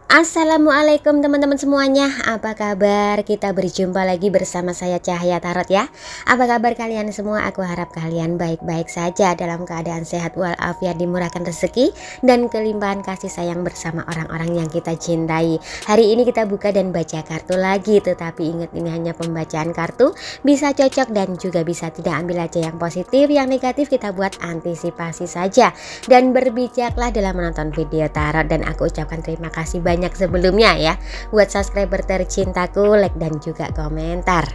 Assalamualaikum teman-teman semuanya, apa kabar? Kita berjumpa lagi bersama saya Cahaya Tarot ya. Apa kabar kalian semua? Aku harap kalian baik-baik saja, dalam keadaan sehat walafiat, dimurahkan rezeki dan kelimpahan kasih sayang bersama orang-orang yang kita cintai. Hari ini kita buka dan baca kartu lagi, tetapi ingat ini hanya pembacaan kartu, bisa cocok dan juga bisa tidak. Ambil aja yang positif, yang negatif kita buat antisipasi saja. Dan berbijaklah dalam menonton video tarot, dan aku ucapkan terima kasih banyak sebelumnya ya buat subscriber tercintaku, like dan juga komentar.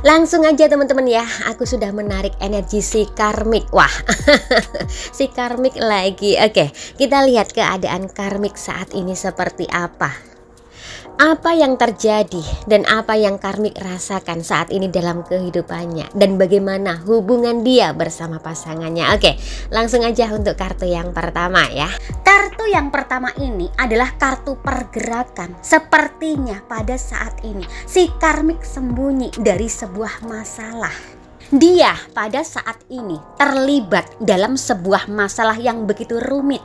Langsung aja teman-teman ya, aku sudah menarik energi si karmik. Wah si karmik lagi. Oke, kita lihat keadaan karmik saat ini seperti apa. Apa yang terjadi dan apa yang karmik rasakan saat ini dalam kehidupannya, dan bagaimana hubungan dia bersama pasangannya. Oke, langsung aja untuk kartu yang pertama ya. Kartu yang pertama ini adalah kartu pergerakan. Sepertinya pada saat ini si karmik sembunyi dari sebuah masalah. Dia pada saat ini terlibat dalam sebuah masalah yang begitu rumit.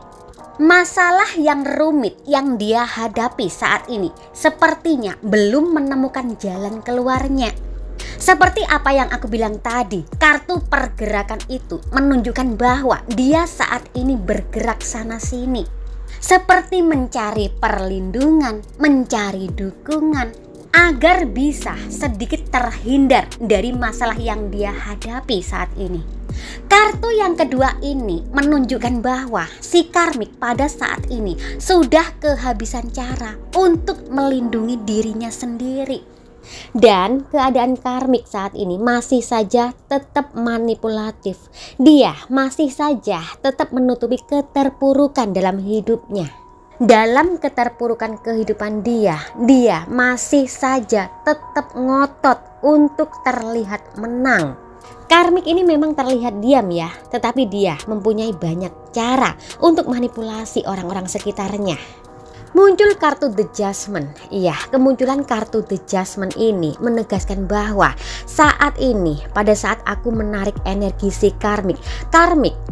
Masalah yang rumit yang dia hadapi saat ini sepertinya belum menemukan jalan keluarnya. Seperti apa yang aku bilang tadi, kartu pergerakan itu menunjukkan bahwa dia saat ini bergerak sana sini, seperti mencari perlindungan, mencari dukungan, agar bisa sedikit terhindar dari masalah yang dia hadapi saat ini. Kartu yang kedua ini menunjukkan bahwa si karmik pada saat ini sudah kehabisan cara untuk melindungi dirinya sendiri. Dan keadaan karmik saat ini masih saja tetap manipulatif. Dia masih saja tetap menutupi keterpurukan dalam hidupnya. Dalam keterpurukan kehidupan dia masih saja tetap ngotot untuk terlihat menang. Karmik ini memang terlihat diam ya, tetapi dia mempunyai banyak cara untuk manipulasi orang-orang sekitarnya. Muncul kartu The Judgment. Iya, kemunculan kartu The Judgment ini menegaskan bahwa saat ini, pada saat aku menarik energi si karmik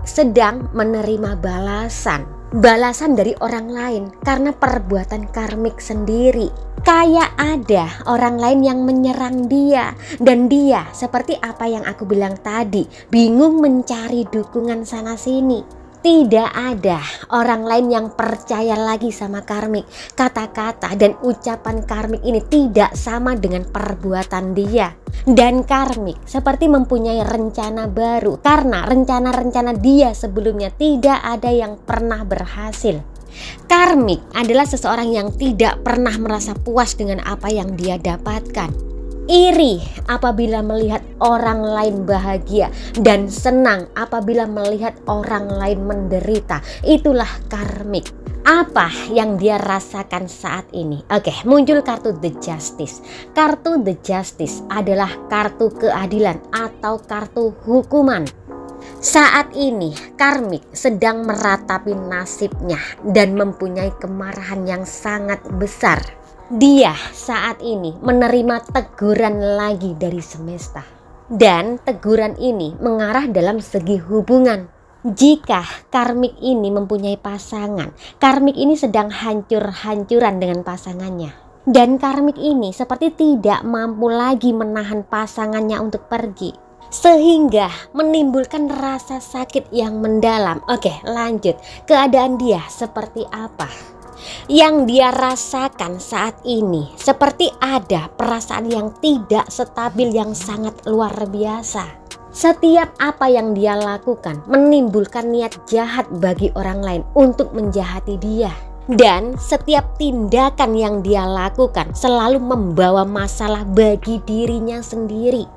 sedang menerima balasan dari orang lain karena perbuatan karmik sendiri. Kayak ada orang lain yang menyerang dia, dan dia seperti apa yang aku bilang tadi, bingung mencari dukungan sana sini. Tidak ada orang lain yang percaya lagi sama karmik. Kata-kata dan ucapan karmik ini tidak sama dengan perbuatan dia. Dan karmik seperti mempunyai rencana baru, karena rencana-rencana dia sebelumnya tidak ada yang pernah berhasil. Karmik adalah seseorang yang tidak pernah merasa puas dengan apa yang dia dapatkan. Iri apabila melihat orang lain bahagia, dan senang apabila melihat orang lain menderita. Itulah karmik. Apa yang dia rasakan saat ini? Oke, muncul kartu The Justice. Kartu The Justice adalah kartu keadilan atau kartu hukuman. Saat ini karmik sedang meratapi nasibnya dan mempunyai kemarahan yang sangat besar. Dia saat ini menerima teguran lagi dari semesta, dan teguran ini mengarah dalam segi hubungan. Jika karmik ini mempunyai pasangan, karmik ini sedang hancur-hancuran dengan pasangannya, dan karmik ini seperti tidak mampu lagi menahan pasangannya untuk pergi, sehingga menimbulkan rasa sakit yang mendalam. Oke, lanjut. Keadaan dia seperti apa? Yang dia rasakan saat ini seperti ada perasaan yang tidak stabil yang sangat luar biasa. Setiap apa yang dia lakukan menimbulkan niat jahat bagi orang lain untuk menjahati dia. Dan setiap tindakan yang dia lakukan selalu membawa masalah bagi dirinya sendiri,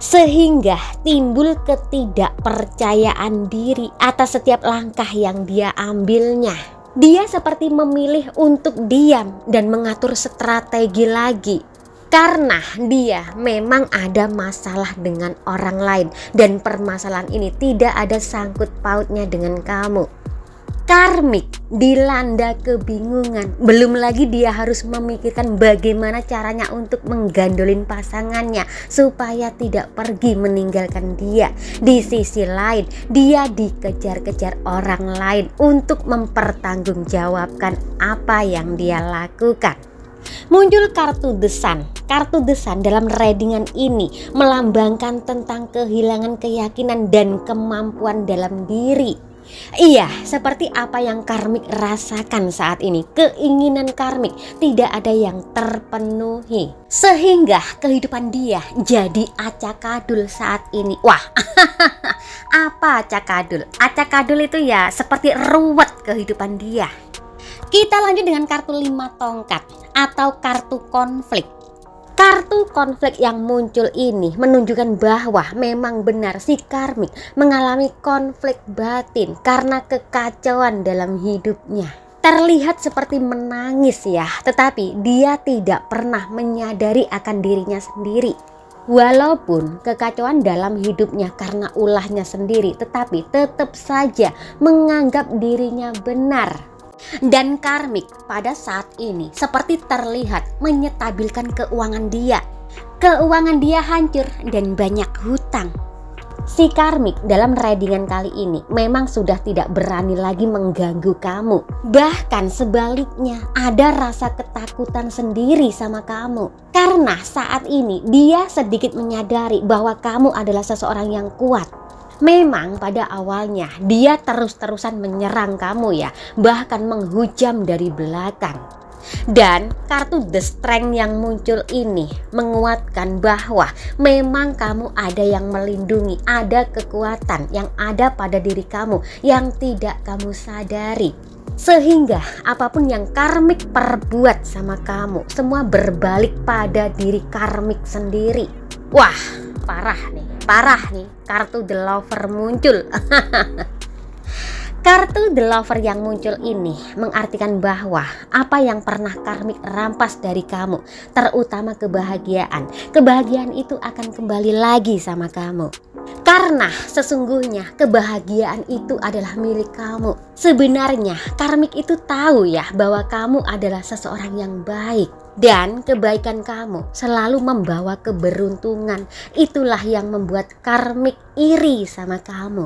sehingga timbul ketidakpercayaan diri atas setiap langkah yang dia ambilnya. Dia seperti memilih untuk diam dan mengatur strategi lagi, karena dia memang ada masalah dengan orang lain, dan permasalahan ini tidak ada sangkut pautnya dengan kamu. Karmik dilanda kebingungan, belum lagi dia harus memikirkan bagaimana caranya untuk menggandolin pasangannya supaya tidak pergi meninggalkan dia. Di sisi lain, dia dikejar-kejar orang lain untuk mempertanggungjawabkan apa yang dia lakukan. Muncul kartu The Sun. Kartu The Sun dalam readingan ini melambangkan tentang kehilangan keyakinan dan kemampuan dalam diri. Iya, seperti apa yang karmik rasakan saat ini. Keinginan karmik tidak ada yang terpenuhi, sehingga kehidupan dia jadi acakadul saat ini. Wah, apa acakadul? Acakadul itu ya seperti ruwet kehidupan dia. Kita lanjut dengan kartu 5 tongkat atau kartu konflik. Kartu konflik yang muncul ini menunjukkan bahwa memang benar si karmik mengalami konflik batin karena kekacauan dalam hidupnya. Terlihat seperti menangis ya, tetapi dia tidak pernah menyadari akan dirinya sendiri. Walaupun kekacauan dalam hidupnya karena ulahnya sendiri, tetapi tetap saja menganggap dirinya benar. Dan karmik pada saat ini seperti terlihat menyetabilkan keuangan dia. Keuangan dia hancur dan banyak hutang. Si karmik dalam readingan kali ini memang sudah tidak berani lagi mengganggu kamu. Bahkan sebaliknya ada rasa ketakutan sendiri sama kamu. Karena saat ini dia sedikit menyadari bahwa kamu adalah seseorang yang kuat. Memang pada awalnya dia terus-terusan menyerang kamu ya, bahkan menghujam dari belakang. Dan kartu The Strength yang muncul ini menguatkan bahwa memang kamu ada yang melindungi, ada kekuatan yang ada pada diri kamu yang tidak kamu sadari. Sehingga apapun yang karmik perbuat sama kamu, semua berbalik pada diri karmik sendiri. Wah, parah nih, kartu The Lover muncul. Kartu The Lover yang muncul ini mengartikan bahwa apa yang pernah karmik rampas dari kamu, terutama kebahagiaan itu akan kembali lagi sama kamu. Karena sesungguhnya kebahagiaan itu adalah milik kamu. Sebenarnya karmik itu tahu ya bahwa kamu adalah seseorang yang baik. Dan kebaikan kamu selalu membawa keberuntungan. Itulah yang membuat karmik iri sama kamu.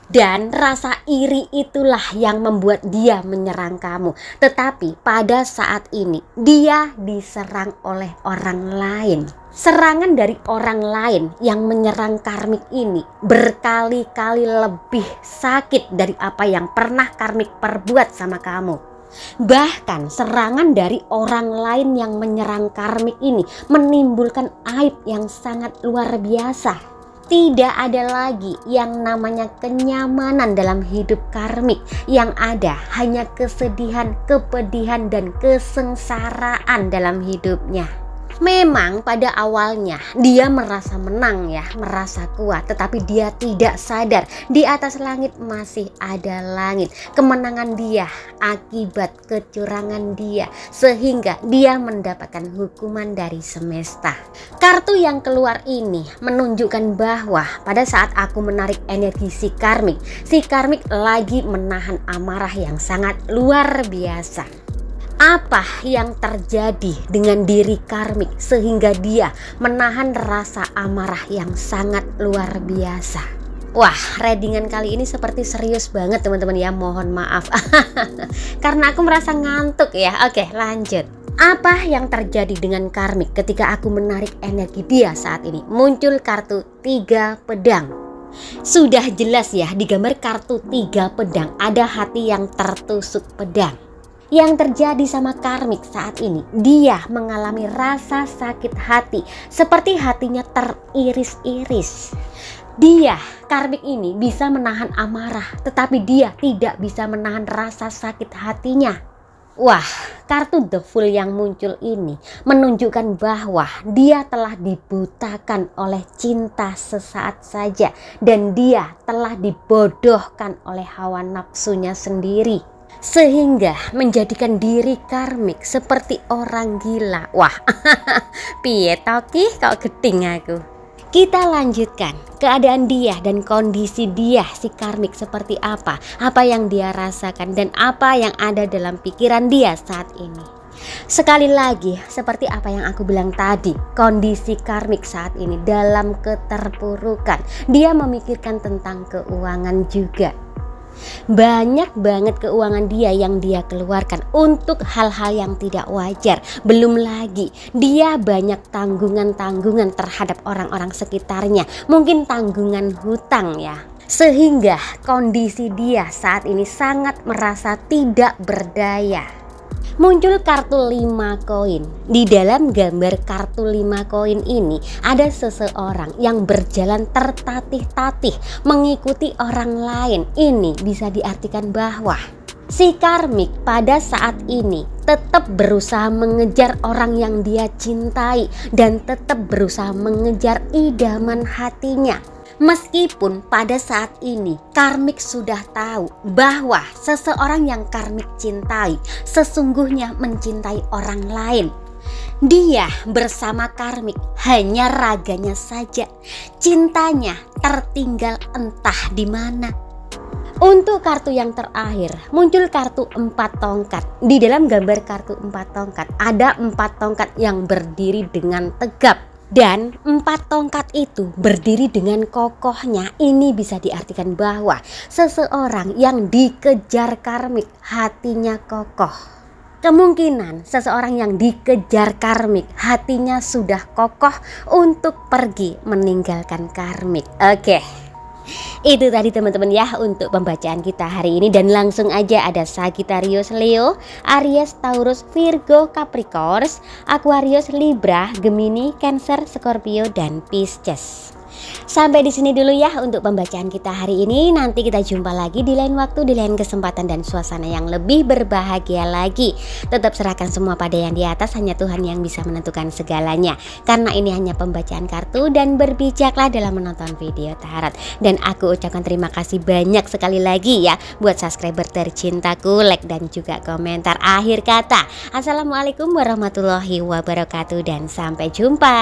Dan rasa iri itulah yang membuat dia menyerang kamu. Tetapi pada saat ini dia diserang oleh orang lain. Serangan dari orang lain yang menyerang karmik ini berkali-kali lebih sakit dari apa yang pernah karmik perbuat sama kamu. Bahkan serangan dari orang lain yang menyerang karmik ini menimbulkan aib yang sangat luar biasa. Tidak ada lagi yang namanya kenyamanan dalam hidup karmik. Yang ada hanya kesedihan, kepedihan, dan kesengsaraan dalam hidupnya. Memang pada awalnya dia merasa menang ya, merasa kuat, tetapi dia tidak sadar di atas langit masih ada langit. Kemenangan dia akibat kecurangan dia, sehingga dia mendapatkan hukuman dari semesta. Kartu yang keluar ini menunjukkan bahwa pada saat aku menarik energi si karmik lagi menahan amarah yang sangat luar biasa. Apa yang terjadi dengan diri karmik sehingga dia menahan rasa amarah yang sangat luar biasa? Wah, readingan kali ini seperti serius banget teman-teman ya, mohon maaf. Karena aku merasa ngantuk ya. Oke, lanjut. Apa yang terjadi dengan karmik ketika aku menarik energi dia saat ini? Muncul kartu 3 pedang. Sudah jelas ya, digambar kartu 3 pedang, ada hati yang tertusuk pedang. Yang terjadi sama karmik saat ini, dia mengalami rasa sakit hati, seperti hatinya teriris-iris. Dia, karmik ini bisa menahan amarah, tetapi dia tidak bisa menahan rasa sakit hatinya. Wah, kartu The Fool yang muncul ini menunjukkan bahwa dia telah dibutakan oleh cinta sesaat saja, dan dia telah dibodohkan oleh hawa nafsunya sendiri, sehingga menjadikan diri karmik seperti orang gila. Wah, piye toki kok geding aku. Kita lanjutkan keadaan dia dan kondisi dia si karmik seperti apa yang dia rasakan dan apa yang ada dalam pikiran dia saat ini. Sekali lagi, seperti apa yang aku bilang tadi, kondisi karmik saat ini dalam keterpurukan. Dia memikirkan tentang keuangan juga. Banyak banget keuangan dia yang dia keluarkan untuk hal-hal yang tidak wajar. Belum lagi dia banyak tanggungan-tanggungan terhadap orang-orang sekitarnya. Mungkin tanggungan hutang ya. Sehingga kondisi dia saat ini sangat merasa tidak berdaya. Muncul kartu 5 koin. Di dalam gambar kartu 5 koin ini ada seseorang yang berjalan tertatih-tatih mengikuti orang lain. Ini bisa diartikan bahwa si karmik pada saat ini tetap berusaha mengejar orang yang dia cintai dan tetap berusaha mengejar idaman hatinya. Meskipun pada saat ini karmik sudah tahu bahwa seseorang yang karmik cintai sesungguhnya mencintai orang lain. Dia bersama karmik hanya raganya saja, cintanya tertinggal entah di mana. Untuk kartu yang terakhir muncul kartu 4 tongkat. Di dalam gambar kartu 4 tongkat ada 4 tongkat yang berdiri dengan tegap. Dan 4 tongkat itu berdiri dengan kokohnya. Ini bisa diartikan bahwa seseorang yang dikejar karmik hatinya kokoh. Kemungkinan seseorang yang dikejar karmik hatinya sudah kokoh untuk pergi meninggalkan karmik. Oke. Itu tadi teman-teman ya untuk pembacaan kita hari ini. Dan langsung aja ada Sagittarius, Leo, Aries, Taurus, Virgo, Capricorn, Aquarius, Libra, Gemini, Cancer, Scorpio, dan Pisces. Sampai di sini dulu ya untuk pembacaan kita hari ini. Nanti kita jumpa lagi di lain waktu, di lain kesempatan dan suasana yang lebih berbahagia lagi. Tetap serahkan semua pada yang di atas, hanya Tuhan yang bisa menentukan segalanya. Karena ini hanya pembacaan kartu dan berbijaklah dalam menonton video tarot. Dan aku ucapkan terima kasih banyak sekali lagi ya buat subscriber tercintaku, like dan juga komentar. Akhir kata, Assalamualaikum warahmatullahi wabarakatuh dan sampai jumpa.